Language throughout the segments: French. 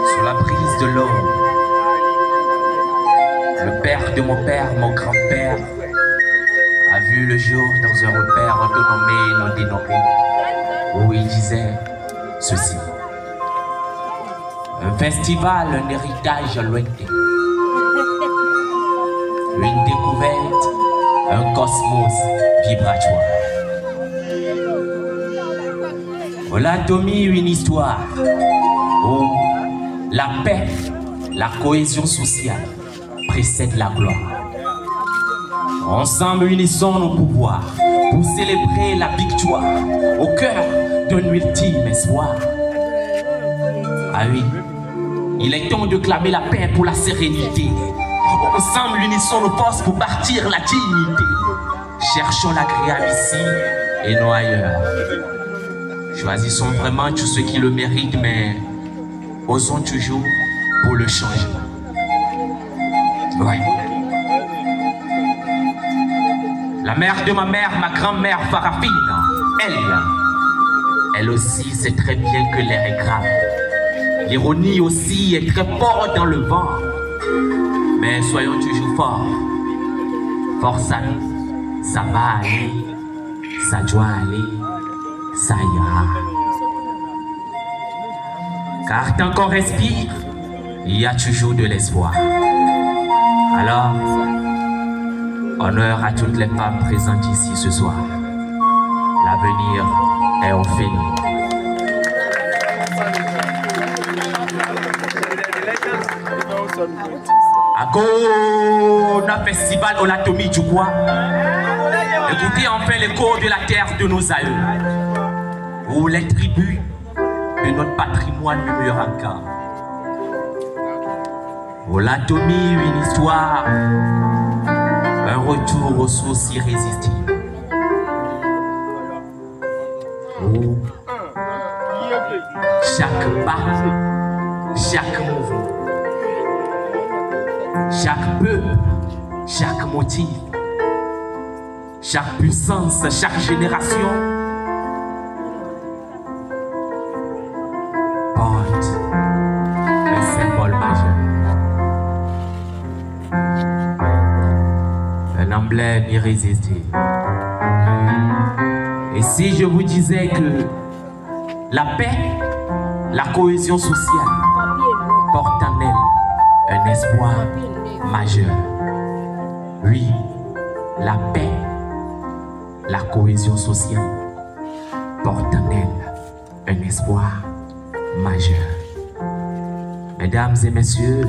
Sous la brise de l'eau, le père de mon père, mon grand-père, a vu le jour dans un repère autonomé non dénommé, où il disait ceci. Un festival, un héritage lointain, une découverte, un cosmos vibratoire. Olatomie, une histoire où la paix, la cohésion sociale précède la gloire. Ensemble, unissons nos pouvoirs pour célébrer la victoire au cœur d'un ultime espoir. Ah oui, il est temps de clamer la paix pour la sérénité. Ensemble, unissons nos forces pour bâtir la dignité. Cherchons l'agréable ici et non ailleurs. Choisissons vraiment tout ce qui le mérite, mais osons toujours pour le changement. Ouais. La mère de ma mère, ma grand-mère Farafine, elle aussi sait très bien que l'air est grave. L'ironie aussi est très forte dans le vent. Mais soyons toujours forts. Force à nous, ça va aller, ça doit aller, ça ira. Car tant qu'on respire, il y a toujours de l'espoir. Alors, honneur à toutes les femmes présentes ici ce soir. L'avenir est au féminin. Ako na festival Olatomie du quoi? Écoutez enfin l'écho de la terre de nos aïeux, où les tribus de notre patrimoine meurent encore. Olatomie, une histoire, un retour aux sources irrésistibles. Où chaque pas, chaque mouvement, chaque peuple, chaque motif, chaque puissance, chaque génération porte un symbole majeur, un emblème irrésistible. Et si je vous disais que la paix, la cohésion sociale porte en elle un espoir majeur. Oui, la paix, la cohésion sociale porte en elle un espoir majeur. Mesdames et messieurs,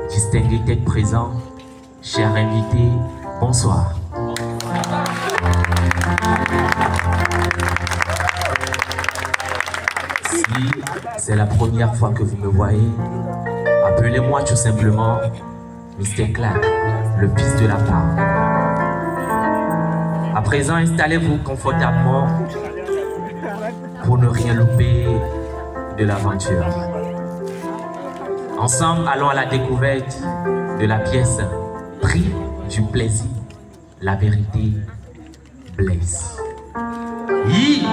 distingués têtes présents, chers invités, bonsoir. Si c'est la première fois que vous me voyez, appelez-moi tout simplement Mr. Clark, le fils de la part. À présent, installez-vous confortablement pour ne rien louper de l'aventure. Ensemble, allons à la découverte de la pièce Prix du plaisir, la vérité blesse. I,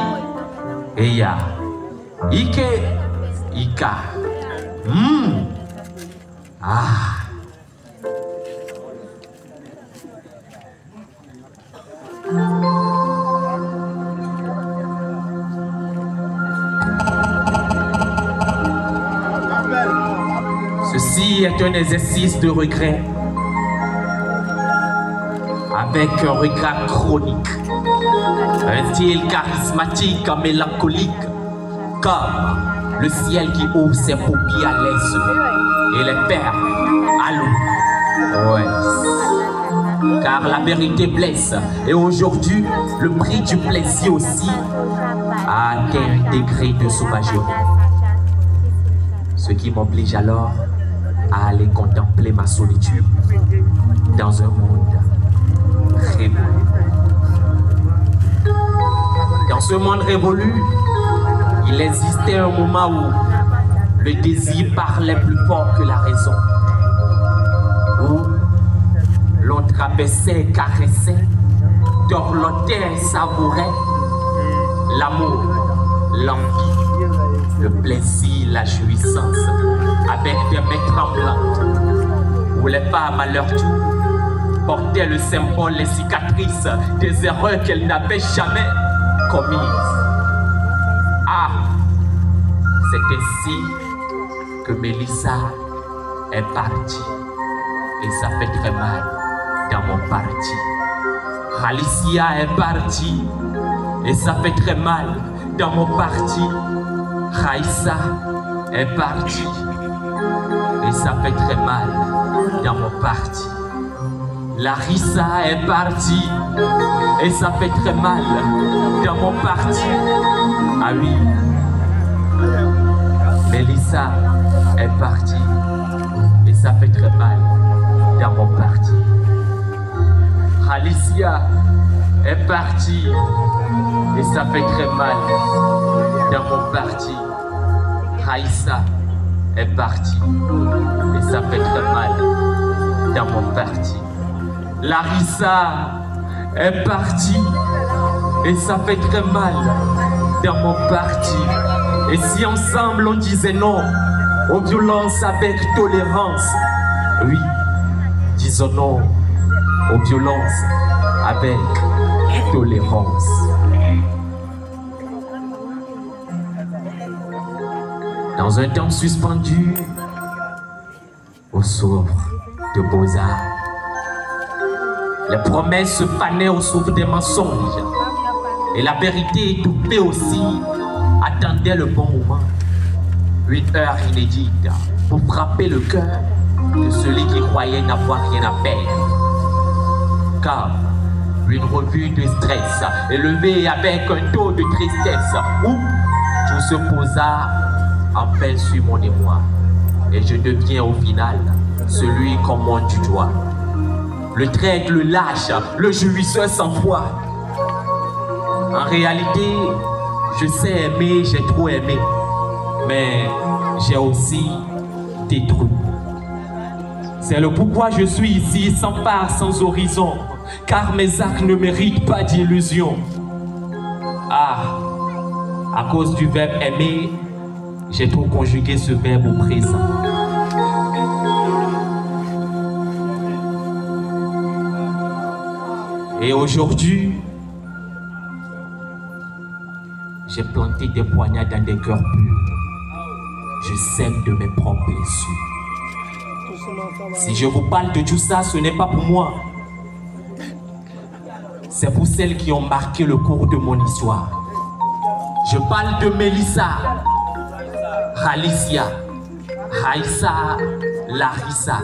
Eya, Ike, Ika. Ah. Ceci est un exercice de regret, avec un regret chronique, un style charismatique, mélancolique, comme le ciel qui ouvre ses paupières à l'aise et les perles à l'eau. Ouais. Car la vérité blesse, et aujourd'hui, le prix du plaisir aussi a atteint un degré de sauvagerie. Ce qui m'oblige alors à aller contempler ma solitude dans un monde révolu. Dans ce monde révolu, il existait un moment où le désir parlait plus fort que la raison, où l'on traversait, caressait, dorlotait, savourait l'amour, l'envie, le plaisir, la jouissance, avec des mains tremblantes, où les femmes à leur tour portaient le symbole, les cicatrices des erreurs qu'elles n'avaient jamais commises. Ah, c'est ainsi que Mélissa est partie, et ça fait très mal dans mon parti. Alicia est partie, et ça fait très mal dans mon parti. Raïssa est partie, et ça fait très mal dans mon parti. Larissa est partie, et ça fait très mal dans mon parti. Ah oui, Mélissa est partie, et ça fait très mal dans mon parti. Alicia est partie, et ça fait très mal dans mon parti. Raïssa est partie, et ça fait très mal dans mon parti. Larissa est partie, et ça fait très mal dans mon parti. Et si ensemble on disait non aux violences avec tolérance, oui, disons non aux violences avec tolérance. Dans un temps suspendu au soufre de Beaux-Arts, les promesses se fanaient au souffle des mensonges, et la vérité étouffée aussi attendait le bon moment. Une heure inédite pour frapper le cœur de celui qui croyait n'avoir rien à perdre. Car une revue de stress élevée avec un taux de tristesse où tout se posa en peine sur mon émoi, et je deviens au final celui qu'on monte du doigt. Le traître, le lâche, le jouisseur sans foi. En réalité, je sais aimer, j'ai trop aimé, mais j'ai aussi détruit. C'est le pourquoi je suis ici, sans part, sans horizon, car mes actes ne méritent pas d'illusion. Ah, à cause du verbe aimer, j'ai trop conjugué ce verbe au présent. Et aujourd'hui, j'ai planté des poignards dans des cœurs purs. Je saigne de mes propres blessures. Si je vous parle de tout ça, ce n'est pas pour moi. C'est pour celles qui ont marqué le cours de mon histoire. Je parle de Mélissa, Alicia, Raïssa, Larissa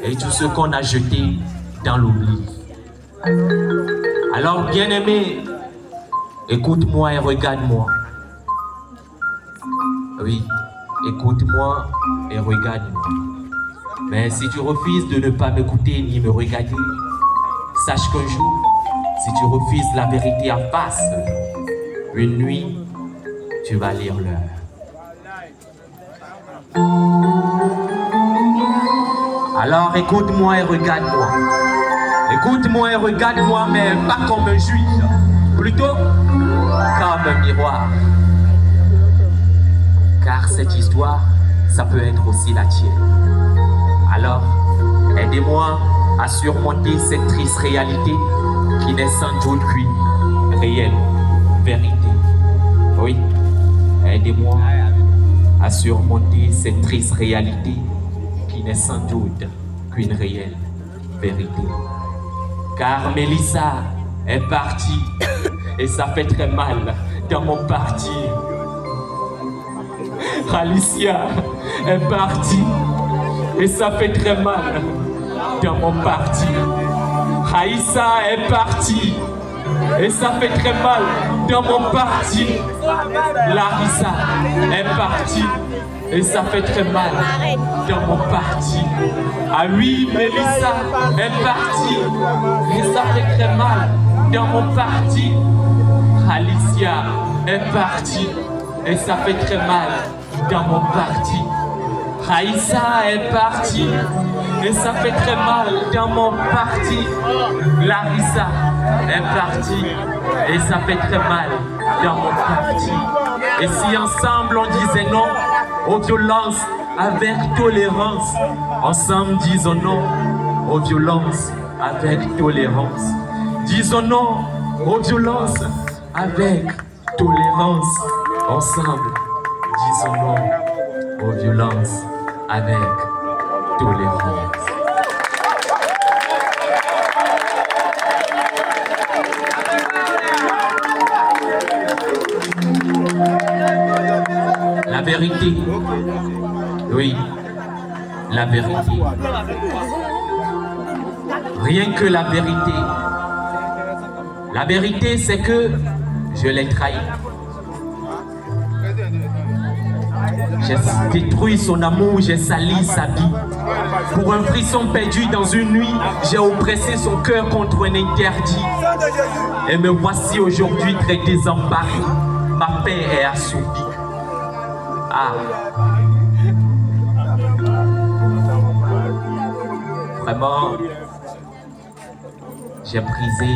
et tout ce qu'on a jeté dans l'oubli. Alors, bien-aimé, écoute-moi et regarde-moi. Oui, écoute-moi et regarde-moi. Mais si tu refuses de ne pas m'écouter ni me regarder, sache qu'un jour, si tu refuses la vérité en face, une nuit, tu vas lire l'heure. Alors écoute-moi et regarde-moi. Écoute-moi et regarde-moi, mais pas comme un juge, plutôt comme un miroir. Car cette histoire, ça peut être aussi la tienne. Alors, aidez-moi à surmonter cette triste réalité qui n'est sans doute qu'une réelle vérité. Oui, aidez-moi à surmonter cette triste réalité qui n'est sans doute qu'une réelle vérité. Car Mélissa est partie et ça fait très mal dans mon parti. Alicia est partie et ça fait très mal dans mon parti. Aïssa est partie et ça fait très mal dans mon parti. Larissa est partie et ça fait très mal dans mon parti. Ah oui, Mélissa est partie et ça fait très mal dans mon parti. Alicia est partie et ça fait très mal dans mon parti. Aïssa est partie et ça fait très mal dans mon parti. Larissa est partie et ça fait très mal dans mon parti. Et si ensemble on disait non aux violences avec tolérance, ensemble disons non aux violences avec tolérance. Disons non aux violences avec tolérance. Ensemble disons non aux violences avec tolérance. La vérité, oui, la vérité. Rien que la vérité. La vérité, c'est que je l'ai trahi. J'ai détruit son amour, j'ai sali sa vie. Pour un frisson perdu dans une nuit, j'ai oppressé son cœur contre un interdit. Et me voici aujourd'hui très désemparé. Ma paix est assouvie. Ah. Vraiment, j'ai brisé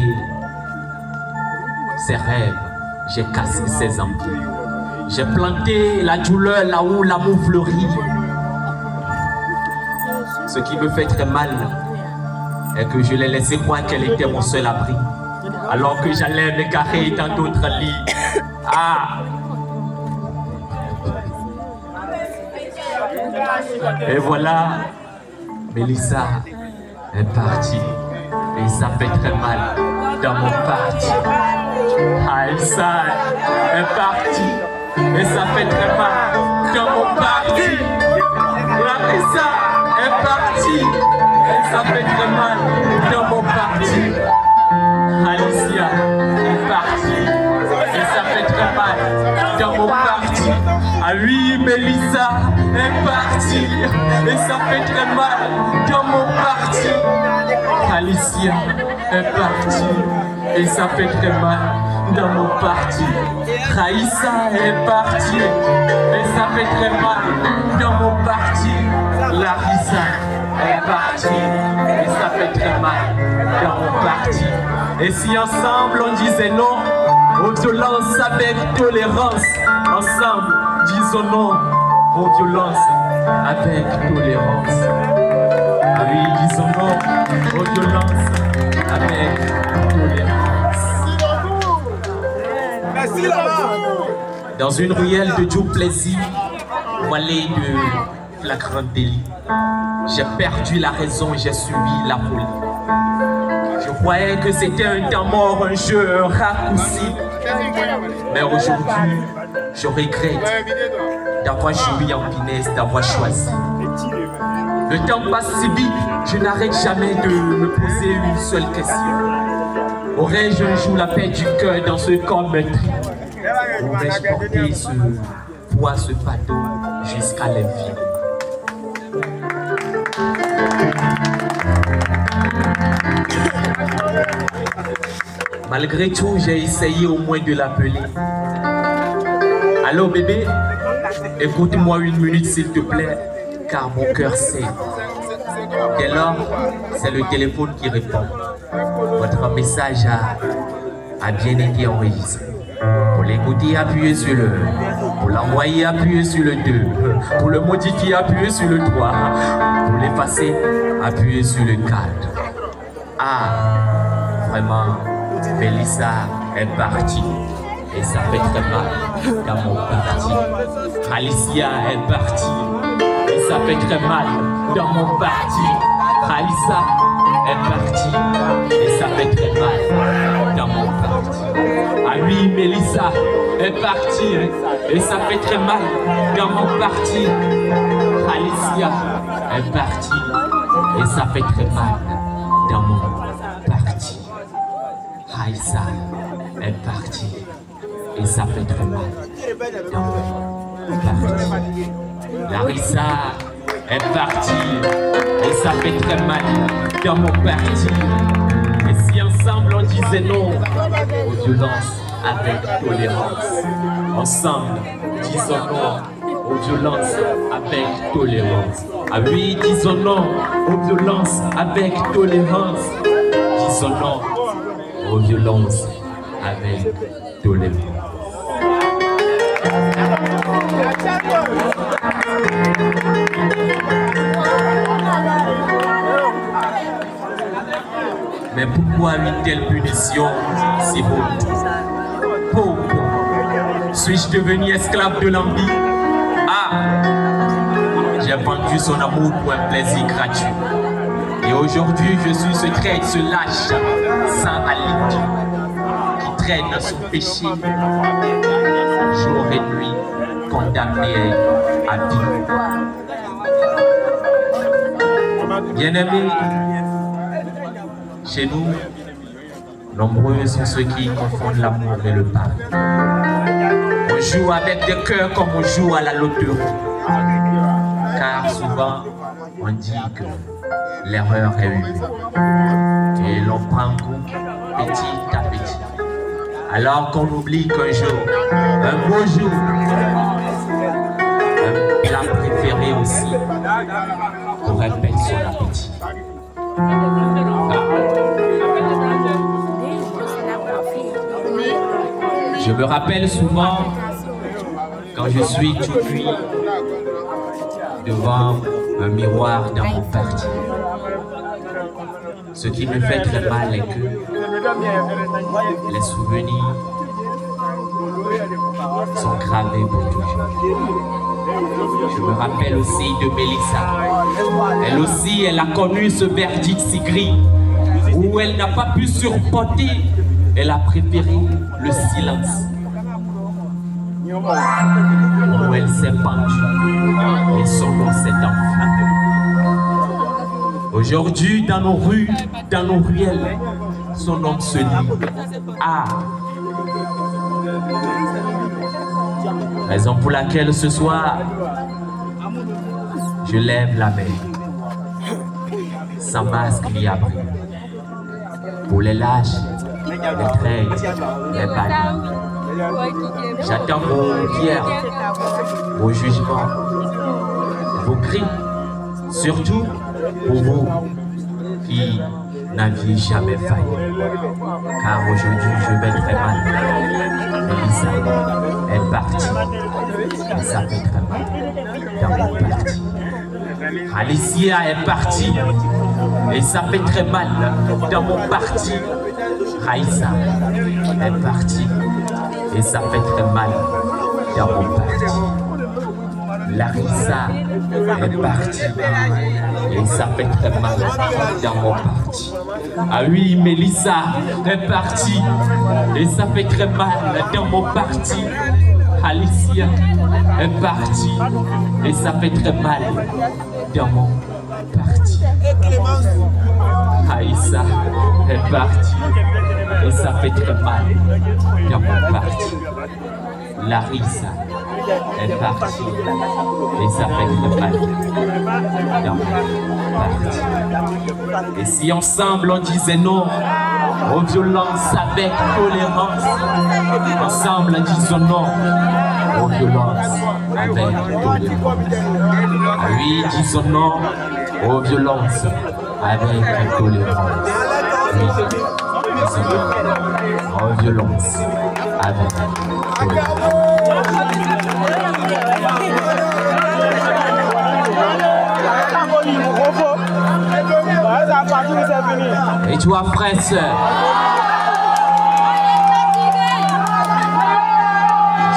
ses rêves, j'ai cassé ses envies. J'ai planté la douleur là où l'amour fleurit. Ce qui me fait très mal est que je l'ai laissé croire qu'elle était mon seul abri, alors que j'allais m'écarrer dans d'autres lits. Ah! Et voilà, Mélissa est partie et ça fait très mal dans mon parti. Aïssa est partie et ça fait très mal dans mon parti. Larissa est partie et ça fait très mal dans mon parti. Alicia est partie et ça fait très mal dans mon parti. Ah oui, Mélissa est partie et ça fait très mal dans mon parti. Alicia est partie et ça fait très mal dans mon parti. Aïssa est partie et ça fait très mal dans mon parti. Larissa est partie et ça fait très mal dans mon parti. Et si ensemble on disait non aux violences avec tolérance, ensemble disons non aux violences avec tolérance. Ah oui, disons non aux violences avec tolérance. Merci là-bas. Dans une ruelle de doux plaisir, voilée de flagrant délit, j'ai perdu la raison, j'ai subi la folie. Je croyais que c'était un temps mort, un jeu, un raccourci. Mais aujourd'hui, je regrette d'avoir joué en finesse, d'avoir choisi. Le temps passe si vite, je n'arrête jamais de me poser une seule question. Aurais-je un jour la paix du cœur dans ce corps meurtri? Aurais-je porté ce poids, ce fardeau jusqu'à l'infini? Malgré tout, j'ai essayé au moins de l'appeler. Allô bébé, écoute-moi une minute s'il te plaît, car mon cœur sait. Dès lors, c'est le téléphone qui répond. Votre message a bien été enregistré. Pour l'écouter, appuyez sur le 1. Pour l'envoyer, appuyez sur le 2. Pour le modifier, appuyez sur le 3. Pour l'effacer, appuyez sur le 4. Ah, vraiment, Mélissa est partie. Et ça fait très mal dans mon parti. Alicia est partie. Et ça fait très mal dans mon parti. Raïssa est partie et ça fait très mal dans mon parti. Ah oui, Mélissa est partie et ça fait très mal dans mon parti. Alicia est partie et ça fait très mal dans mon parti. Raïssa est partie et ça fait très mal dans mon parti. Larissa est partie et ça fait très mal dans mon parti. Et si ensemble on disait non aux violences avec tolérance, ensemble disons non aux violences avec tolérance. Ah oui, disons non aux violences avec tolérance. Disons non aux violences avec tolérance. Mais pourquoi une telle punition si haute? Pourquoi suis-je devenu esclave de l'envie? Ah, j'ai vendu son amour pour un plaisir gratuit. Et aujourd'hui, je suis ce traître, ce lâche, sans halique, qui traîne son péché, jour et nuit, condamné à vie. Bien-aimés, chez nous, nombreux sont ceux qui confondent l'amour et le pari. On joue avec des cœurs comme on joue à la loterie. Car souvent, on dit que l'erreur est humaine. Et l'on prend goût petit à petit. Alors qu'on oublie qu'un jour, un beau jour, un plat préféré aussi, pourrait perdre son appétit. Je me rappelle souvent quand je suis toute nuit devant un miroir dans mon parti. Ce qui me fait très mal est que les souvenirs sont gravés pour toujours. Je me rappelle aussi de Mélissa. Elle aussi, elle a connu ce verdict si gris où elle n'a pas pu supporter. Elle a préféré le silence. Où elle s'est pendue et son nom s'est enfui. Aujourd'hui, dans nos rues, dans nos ruelles, son nom se lit. Ah! Raison pour laquelle ce soir, je lève la main, sans masque ni abri, pour les lâches, les traîtres, les bannis. J'attends vos prières, vos jugements, vos cris, surtout pour vous qui n'aviez jamais failli. Car aujourd'hui, je vais très mal. Mélissa est partie. Et ça fait très mal dans mon parti. Alicia est partie. Et ça fait très mal dans mon parti. Raïssa est partie. Et ça fait très mal dans mon parti. Larissa est partie. Et ça fait très mal dans mon parti. Ah oui, Mélissa est partie. Et ça fait très mal dans mon parti. Alicia est partie. Et ça fait très mal dans mon parti. Aïssa est partie. Et ça fait très mal dans mon parti. Larissa est partie. Et ça fait très mal dans mon parti. Et si ensemble on disait non aux violences avec tolérance, ensemble disons non aux violences avec tolérance. Ah oui, disons non aux violences avec tolérance. Oui, disons non aux violences avec tolérance. Et toi, frère, sœur,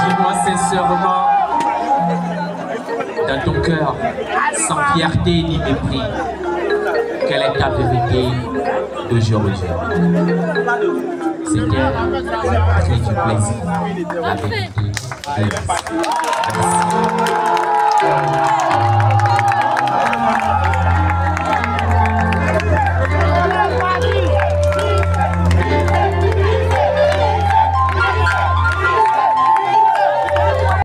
dis-moi sincèrement, dans ton cœur, sans fierté ni mépris, quelle est ta vérité d'aujourd'hui? C'était du plaisir, la vérité de la vie. Merci.